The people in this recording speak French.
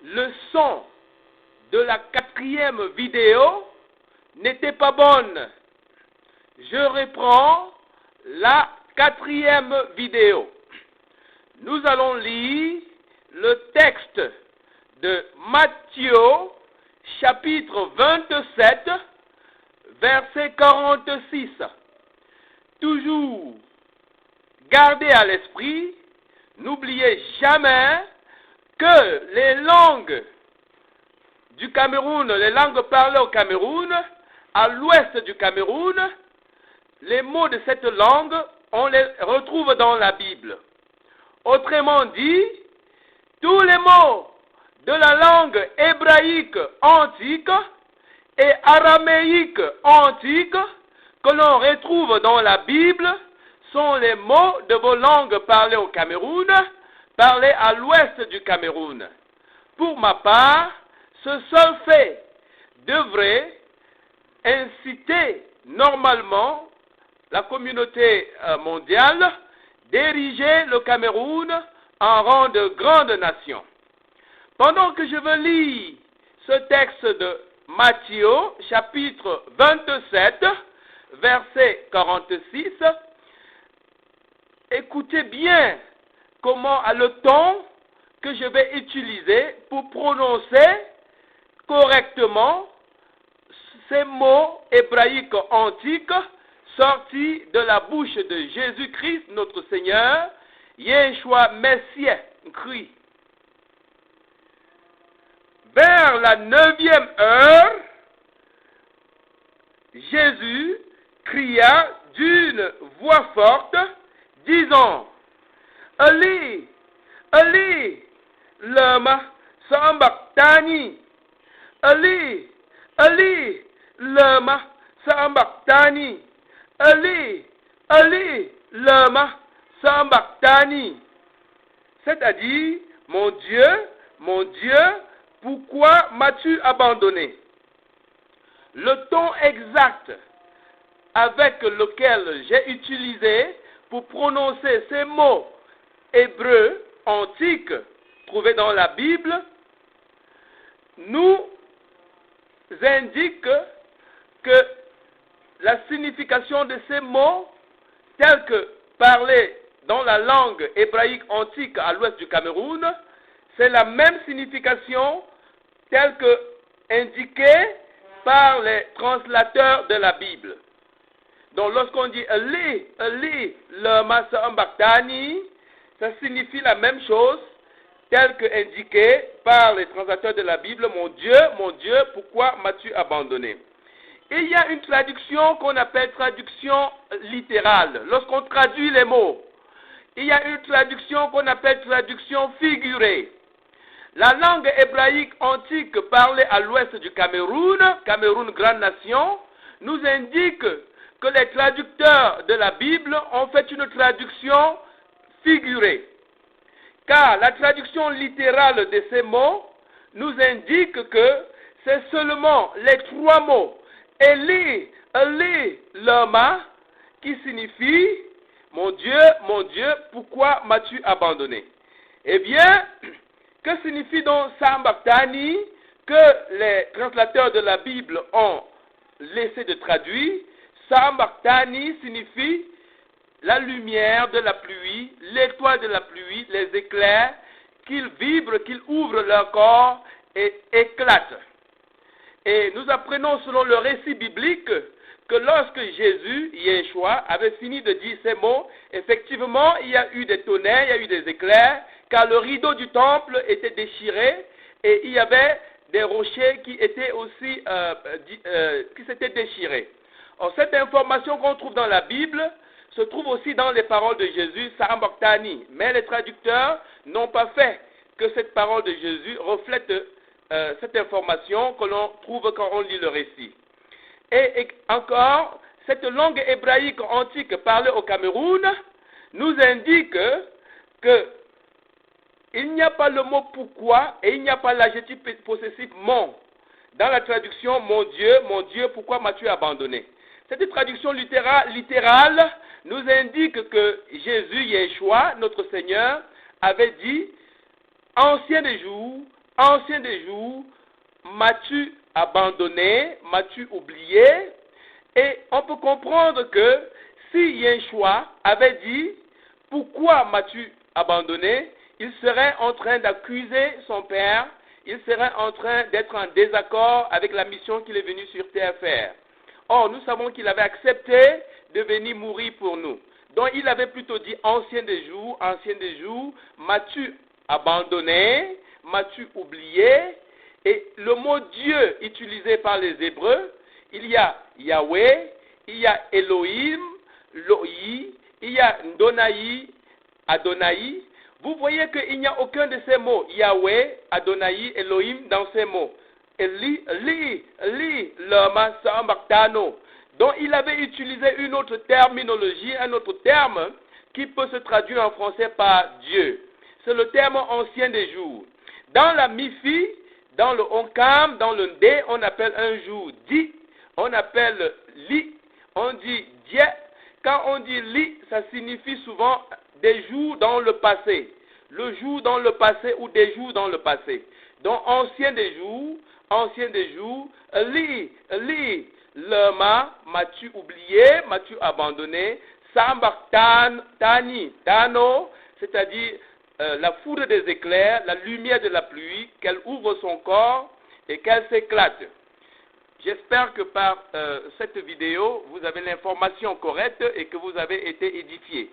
le son de la 4e vidéo n'était pas bonne. Je reprends la 4e vidéo. Nous allons lire le texte de Matthieu, chapitre 27, verset 46. Toujours, gardez à l'esprit, n'oubliez jamais que les langues du Cameroun, les langues parlées au Cameroun, à l'ouest du Cameroun, les mots de cette langue, on les retrouve dans la Bible. Autrement dit, tous les mots de la langue hébraïque antique et araméique antique que l'on retrouve dans la Bible sont les mots de vos langues parlées au Cameroun, parlées à l'ouest du Cameroun. Pour ma part, ce seul fait devrait inciter normalement la communauté mondiale d'ériger le Cameroun en rang de grande nation. Pendant que je veux lire ce texte de Matthieu, chapitre 27, verset 46, écoutez bien comment le ton que je vais utiliser pour prononcer correctement ces mots hébraïques antiques sortis de la bouche de Jésus-Christ, notre Seigneur, Yeshua Messie, Christ. Vers la 9e heure, Jésus cria d'une voix forte, disant, Eli, Eli, lama sabachthani. Eli, Eli, lama sabachthani. Eli, Eli, lama sabachthani. C'est-à-dire, mon Dieu, pourquoi m'as-tu abandonné? Le ton exact avec lequel j'ai utilisé pour prononcer ces mots hébreux antiques trouvés dans la Bible nous indique que la signification de ces mots, tels que parlés dans la langue hébraïque antique à l'ouest du Cameroun, c'est la même signification telle que indiquée par les translateurs de la Bible. Donc lorsqu'on dit Eli, Eli, lama sabachthani, ça signifie la même chose telle que indiquée par les translateurs de la Bible, mon Dieu, pourquoi m'as-tu abandonné? Et il y a une traduction qu'on appelle traduction littérale, lorsqu'on traduit les mots. Il y a une traduction qu'on appelle traduction figurée. La langue hébraïque antique parlée à l'ouest du Cameroun, grande nation, nous indique que les traducteurs de la Bible ont fait une traduction figurée. Car la traduction littérale de ces mots nous indique que c'est seulement les 3 mots Eli, Eli, lama, qui signifie mon Dieu, pourquoi m'as-tu abandonné? Eh bien, que signifie donc sabachthani que les translateurs de la Bible ont laissé de traduire? Sabachthani signifie la lumière de la pluie, l'étoile de la pluie, les éclairs, qu'ils vibrent, qu'ils ouvrent leur corps et éclatent. Et nous apprenons selon le récit biblique que lorsque Jésus, Yeshua, avait fini de dire ces mots, effectivement, il y a eu des tonnerres, il y a eu des éclairs, car le rideau du temple était déchiré et il y avait des rochers qui étaient aussi qui s'étaient déchirés. Or, cette information qu'on trouve dans la Bible se trouve aussi dans les paroles de Jésus, sabachthani. Mais les traducteurs n'ont pas fait que cette parole de Jésus reflète cette information que l'on trouve quand on lit le récit. Et encore, cette langue hébraïque antique parlée au Cameroun nous indique que il n'y a pas le mot pourquoi et il n'y a pas l'adjectif possessif mon. Dans la traduction mon Dieu, pourquoi m'as-tu abandonné? Cette traduction littérale nous indique que Jésus, Yeshua, notre Seigneur, avait dit ancien des jours, ancien des jours, m'as-tu abandonné, m'as-tu oublié? Et on peut comprendre que si Yeshua avait dit, pourquoi m'as-tu abandonné? Il serait en train d'accuser son père, il serait en train d'être en désaccord avec la mission qu'il est venu sur terre faire. Or, nous savons qu'il avait accepté de venir mourir pour nous. Donc, il avait plutôt dit, ancien des jours, m'as-tu abandonné, m'as-tu oublié? Et le mot Dieu utilisé par les Hébreux, il y a Yahweh, il y a Elohim, Loi, il y a Ndonai, Adonai. Vous voyez qu'il n'y a aucun de ces mots, Yahweh, Adonai, Elohim, dans ces mots. Lama, Sambaktano. Donc il avait utilisé une autre terminologie, un autre terme qui peut se traduire en français par Dieu. C'est le terme ancien des jours. Dans la Mifi, dans le Onkam, dans le Ndé, on appelle un jour Di, on appelle Li, on dit Dieu. Quand on dit Li, ça signifie souvent des jours dans le passé. Le jour dans le passé ou des jours dans le passé. Donc ancien des jours, Li, Lema, m'as-tu oublié, m'as-tu abandonné, Tani, Tano, c'est-à-dire la foudre des éclairs, la lumière de la pluie, qu'elle ouvre son corps et qu'elle s'éclate. J'espère que par cette vidéo, vous avez l'information correcte et que vous avez été édifiés.